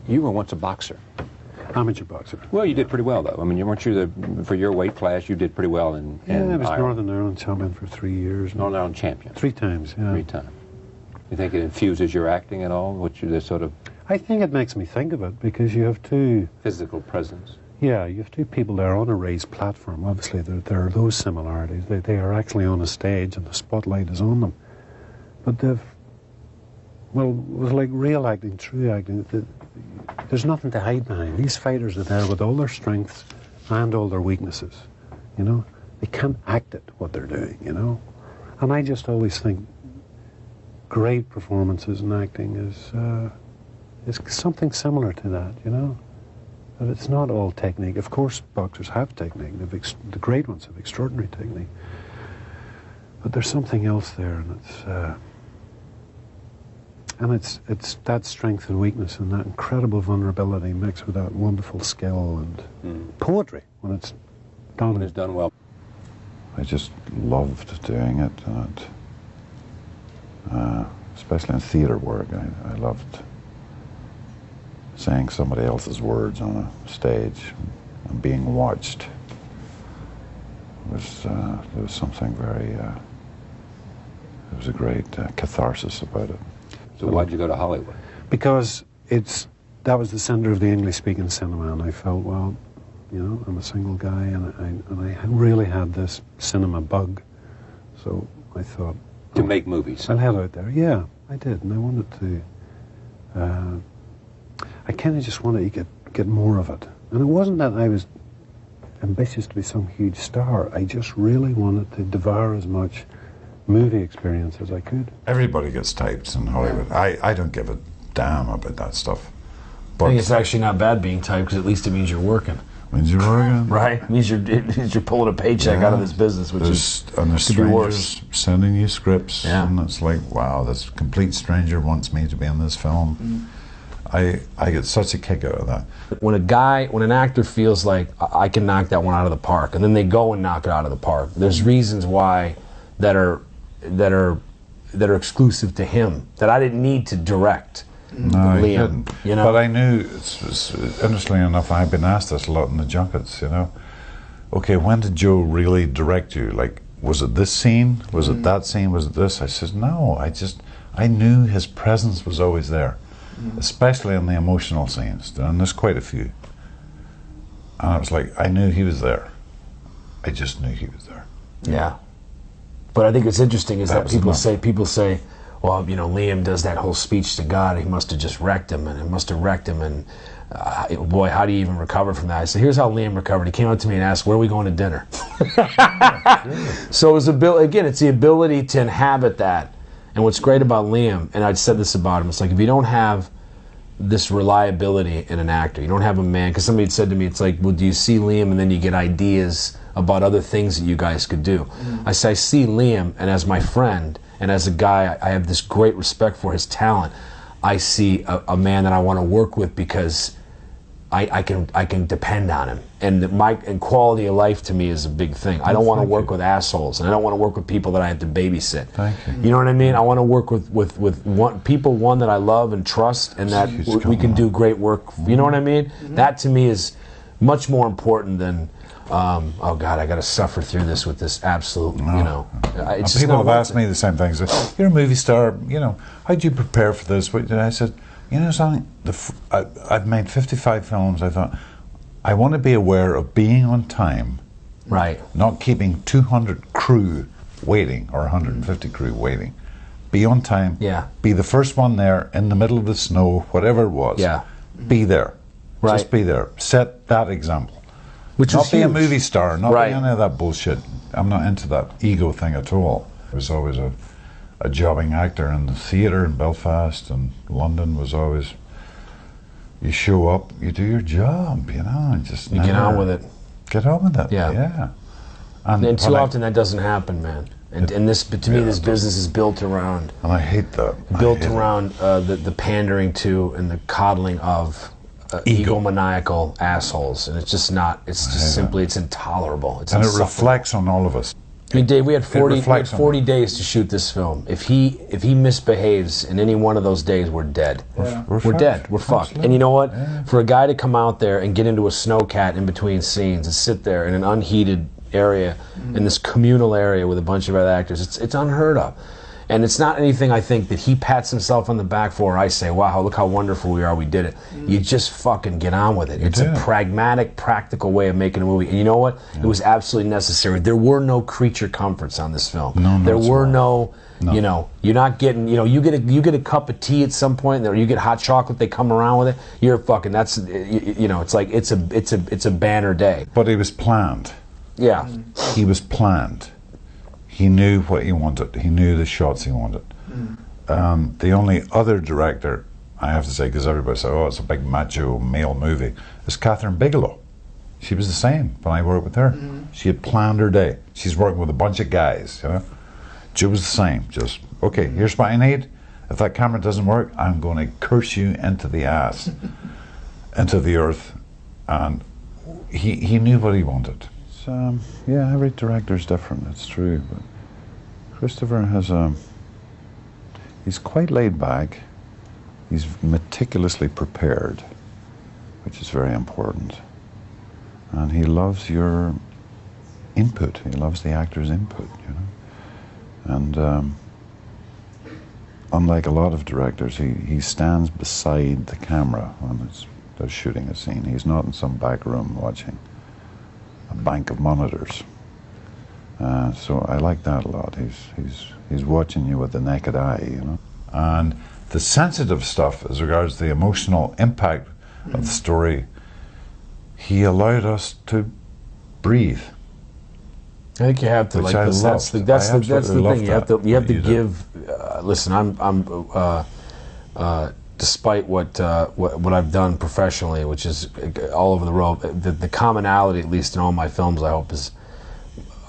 You were once a boxer. Amateur boxer. Well, you did pretty well, though. I mean, weren't you for your weight class, you did pretty well in Yeah, I was Ireland. Northern Ireland champion for 3 years. Northern Ireland champion. 3 times, yeah. 3 times. You think it infuses your acting at all? What you this sort of I think it makes me think of it, because you have two... physical presence? Yeah, you have two people there on a raised platform. Obviously, there are those similarities. They are actually on a stage, and the spotlight is on them. But they've... Well, it was like real acting, true acting. There's nothing to hide behind. These fighters are there with all their strengths and all their weaknesses, you know? They can't act at what they're doing, you know? And I just always think great performances in acting is something similar to that, you know? That it's not all technique. Of course, boxers have technique. The great ones have extraordinary technique. But there's something else there, and it's that strength and weakness and that incredible vulnerability mixed with that wonderful skill and poetry when it's done. When it's done well. I just loved doing it, and especially in theatre work, I loved saying somebody else's words on a stage and being watched. There was something very, there was a great catharsis about it. So why'd you go to Hollywood? Because that was the centre of the English-speaking cinema, and I felt, well, you know, I'm a single guy, and I really had this cinema bug, so I thought... To make movies? I'll head out there, yeah, I did, and I wanted to... I kind of just wanted to get more of it. And it wasn't that I was ambitious to be some huge star, I just really wanted to devour as much movie experience as I could. Everybody gets typed in Hollywood. I don't give a damn about that stuff. But I think it's actually not bad being typed, because at least it means you're working. Means you're working. Right? It means you're pulling a paycheck out of this business, which and there's could be worse. strangers sending you scripts, and it's like, wow, this complete stranger wants me to be in this film. I get such a kick out of that. When an actor feels like I can knock that one out of the park, and then they go and knock it out of the park, there's reasons why that are exclusive to him that I didn't need to direct. No, Liam, you know. But I knew, interestingly enough, I've been asked this a lot in the junkets, you know. Okay, when did Joe really direct you? Like, was it this scene? Was it that scene? Was it this? I said, no, I knew his presence was always there, especially in the emotional scenes, and there's quite a few. And I was like, I knew he was there. I just knew he was there. Yeah. But I think it's interesting is that people say, well, you know, Liam does that whole speech to God, he must have just wrecked him, and it must have wrecked him, and boy, how do you even recover from that? I said, here's how Liam recovered. He came up to me and asked, where are we going to dinner? So it's the ability to inhabit that. And what's great about Liam, and I'd said this about him, it's like if you don't have this reliability in an actor, you don't have a man, because somebody had said to me, it's like, well, do you see Liam and then you get ideas about other things that you guys could do? I say, I see Liam, and as my friend, and as a guy, I have this great respect for his talent. I see a man that I want to work with because I can depend on him, and quality of life to me is a big thing. I don't want to work with assholes, and I don't want to work with people that I have to babysit. Thank you. You know what I mean? I want to work with people that I love and trust, and that we can do great work. You know what I mean? That to me is much more important than. Oh God, I got to suffer through this with this absolute, you know. It's people have asked me the same thing. Say, you're a movie star, you know, how do you prepare for this? And I said, you know something, I've made 55 films. I thought, I want to be aware of being on time. Right. Not keeping 200 crew waiting, or 150 crew waiting. Be on time. Yeah. Be the first one there, in the middle of the snow, whatever it was. Yeah. Be there. Right. Just be there. Set that example. Which not is be huge. a movie star, not Right. be any of that bullshit. I'm not into that ego thing at all. I was always a jobbing actor in the theatre in Belfast, and London was always, you show up, you do your job, you know, and just You get on with it. Get on with it, Yeah. yeah. And too often that doesn't happen, man. And this, to me, this business is built around. And I hate that. Built around the pandering to and the coddling of egomaniacal assholes, and it's just not. It's just simply, it's intolerable. It's and it insufferable. reflects on all of us. I mean, Dave, we had 40 reflects on 40 days to shoot this film. If he misbehaves in any one of those days, we're dead. We're dead. We're fucked. Absolutely. And you know what? Yeah. For a guy to come out there and get into a snowcat in between scenes and sit there in an unheated area, in this communal area with a bunch of other actors, it's unheard of. And it's not anything I think that he pats himself on the back for, or I say, wow, look how wonderful we are, we did it. You just fucking get on with it. It's a pragmatic, practical way of making a movie. And you know what? It was absolutely necessary. There were no creature comforts on this film. There were no, you know, you're not getting, you know, you get a cup of tea at some point, or you get hot chocolate, they come around with it, you're fucking, that's, you know, it's like, it's a banner day. But he was planned. Yeah. He was planned. He knew what he wanted. He knew the shots he wanted. The only other director, I have to say, because everybody said, oh, it's a big macho male movie, is Catherine Bigelow. She was the same when I worked with her. She had planned her day. She's working with a bunch of guys, you know. She was the same. Just, okay, here's what I need. If that camera doesn't work, I'm going to curse you into the ass, into the earth. And he knew what he wanted. Yeah, every director's different, it's true, but Christopher has he's quite laid back, he's meticulously prepared, which is very important, and he loves your input, he loves the actor's input, you know, and unlike a lot of directors, he stands beside the camera when they're shooting a scene. He's not in some back room watching a bank of monitors. So I like that a lot. He's watching you with the naked eye, you know. And the sensitive stuff as regards the emotional impact of the story, he allowed us to breathe. I think you have to, Which like, I that's the absolutely thing. loved You have to that, give. Listen, I'm despite what I've done professionally, which is all over the road, the commonality, at least in all my films, I hope, is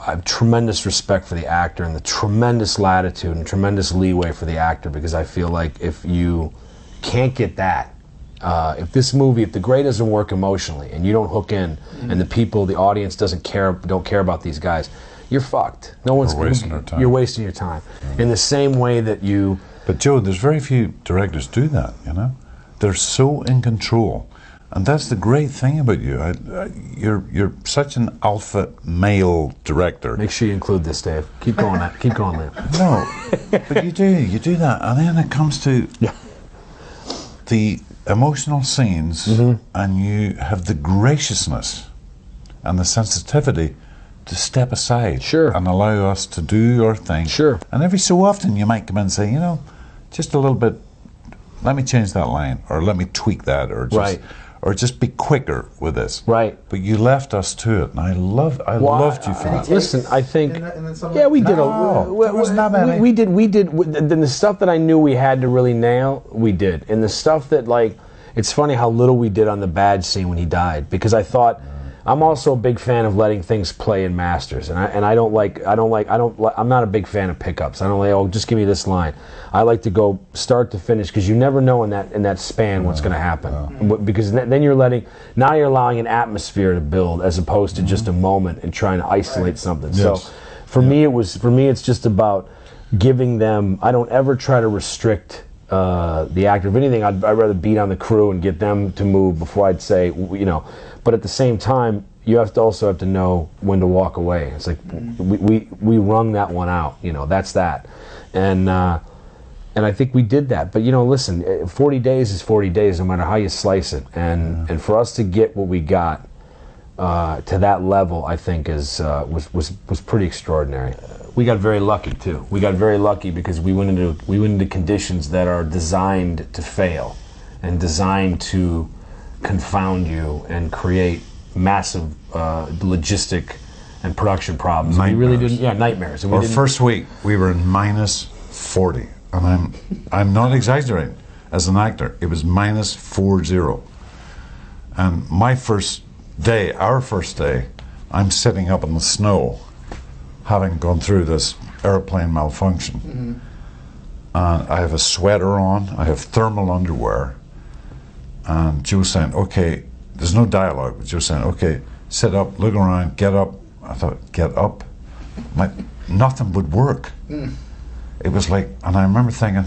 I have tremendous respect for the actor and the tremendous latitude and tremendous leeway for the actor, because I feel like if you can't get that, if the grade doesn't work emotionally and you don't hook in, and the audience don't care about these guys, you're fucked. We're wasting our time. You're wasting your time. In the same way that you. But Joe, there's very few directors do that, you know? They're so in control. And that's the great thing about you. You're such an alpha male director. Make sure you include this, Dave. Keep going there. No, but you do that. And then it comes to the emotional scenes, and you have the graciousness and the sensitivity to step aside and allow us to do our thing. And every so often you might come in and say, you know, just a little bit, let me change that line, or let me tweak that, or just be quicker with this. But you left us to it, and I loved you for that. Listen, I think, we did. We did. The stuff that I knew we had to really nail, we did. And the stuff that, like, it's funny how little we did on the badge scene when he died, because I thought, I'm also a big fan of letting things play in masters, and I'm not a big fan of pickups. I don't like, oh, just give me this line. I like to go start to finish, because you never know in that span what's going to happen. Because then you're allowing an atmosphere to build, as opposed to just a moment and trying to isolate something. So for me, it's just about giving them. I don't ever try to restrict the actor. If anything, I'd rather beat on the crew and get them to move before I'd say, you know. But at the same time, you also have to know when to walk away. It's like we wrung that one out, you know. That's that, and I think we did that. But you know, listen, 40 days is 40 days, no matter how you slice it. And for us to get what we got to that level, I think was pretty extraordinary. We got very lucky too. We got very lucky because we went into conditions that are designed to fail, and designed to confound you and create massive logistic and production problems. Nightmares. We really didn't. Yeah, nightmares. And Our first week, we were in -40, and I'm not exaggerating. As an actor, it was -40, and our first day, I'm sitting up in the snow, having gone through this airplane malfunction, and I have a sweater on, I have thermal underwear. And Joe saying, okay, there's no dialogue, but Joe saying, okay, sit up, look around, get up. I thought, get up? nothing would work. It was like, and I remember thinking,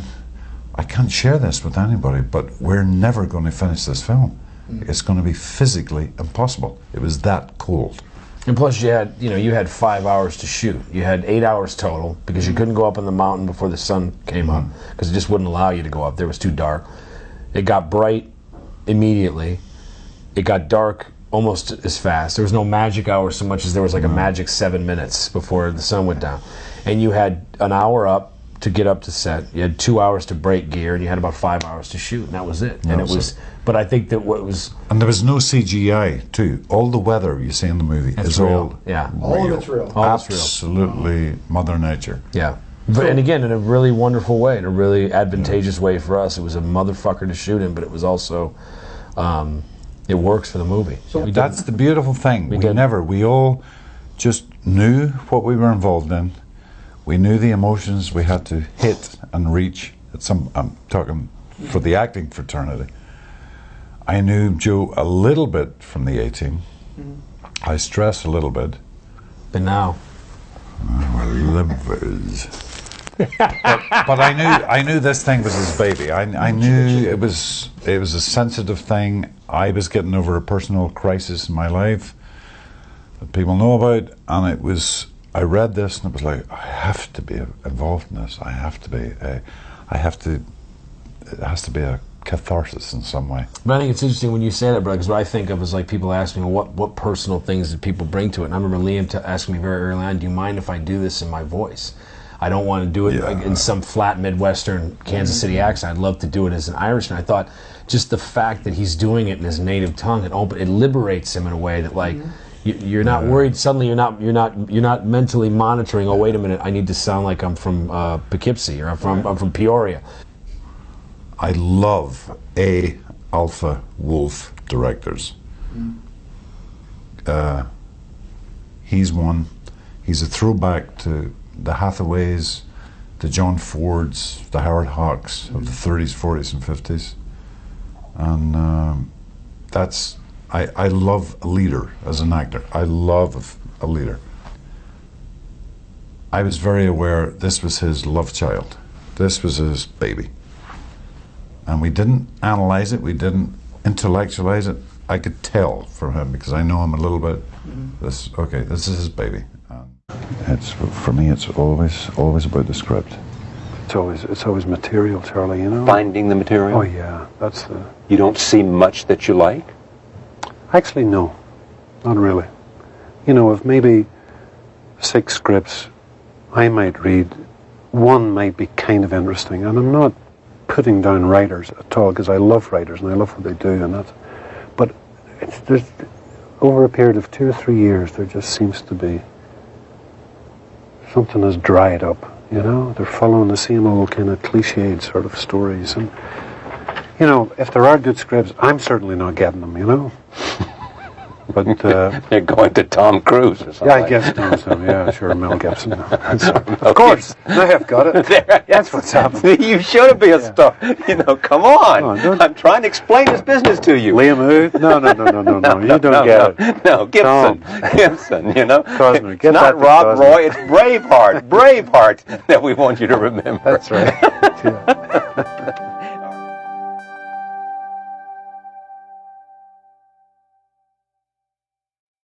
I can't share this with anybody, but we're never going to finish this film. It's going to be physically impossible. It was that cold. And plus, you had 5 hours to shoot. You had 8 hours total because you couldn't go up on the mountain before the sun came up because it just wouldn't allow you to go up there. It was too dark. It got bright immediately. It got dark almost as fast. There was no magic hour so much as there was like a magic 7 minutes before the sun went down. And you had an hour up to get up to set. You had 2 hours to break gear, and you had about 5 hours to shoot, and that was it. And it was. But I think that what was. And there was no CGI too. All the weather you see in the movie is real. all All of it's real. Absolutely Mother Nature. Yeah. But, and again, in a really wonderful way, in a really advantageous way for us. It was a motherfucker to shoot in, but it was also, it works for the movie. So that's the beautiful thing. We all just knew what we were involved in. We knew the emotions we had to hit and reach. I'm talking for the acting fraternity. I knew Joe a little bit from the A-Team. I stress a little bit. But now, livers. but I knew this thing was his baby. I knew it was a sensitive thing. I was getting over a personal crisis in my life that people know about, and it was. I read this and it was like, I have to be involved in this. It has to be a catharsis in some way. But I think it's interesting when you say that, Brad, because what I think of is like people ask me, well, what personal things did people bring to it? And I remember Liam asking me very early on, do you mind if I do this in my voice? I don't want to do it in some flat Midwestern Kansas City accent. I'd love to do it as an Irishman. I thought just the fact that he's doing it in his native tongue, it liberates him in a way that like, you're not worried. Suddenly, you're not mentally monitoring. Oh, wait a minute! I need to sound like I'm from Poughkeepsie or I'm from Peoria. I love Alpha Wolf directors. He's one. He's a throwback to the Hathaways, the John Fords, the Howard Hawks of the 30s, 40s, and 50s, and that's. I love a leader as an actor. I love a leader. I was very aware this was his love child. This was his baby. And we didn't analyze it. We didn't intellectualize it. I could tell from him because I know him a little bit. This is his baby. For me, it's always about the script. It's always material, Charlie. You know. Finding the material. Oh yeah, that's the. You don't see much that you like. Actually, no, not really. You know, if maybe 6 scripts I might read, one might be kind of interesting, and I'm not putting down writers at all because I love writers and I love what they do, and that's. But there's over a period of 2 or 3 years, there just seems to be something has dried up. You know, they're following the same old kind of cliched sort of stories, and you know, if there are good scripts, I'm certainly not getting them. You know. But they're going to Tom Cruise or something. Yeah, I guess so. Yeah, sure, Mel Gibson. Of course, I have got it. That's what's happening. You should be a star. You know, come on. I'm trying to explain this business to you. Liam who? No. You don't get it. No, Gibson. Gibson, you know. Cosner, it's not Rob Roy, it's Braveheart. Braveheart that we want you to remember. That's right. Yeah.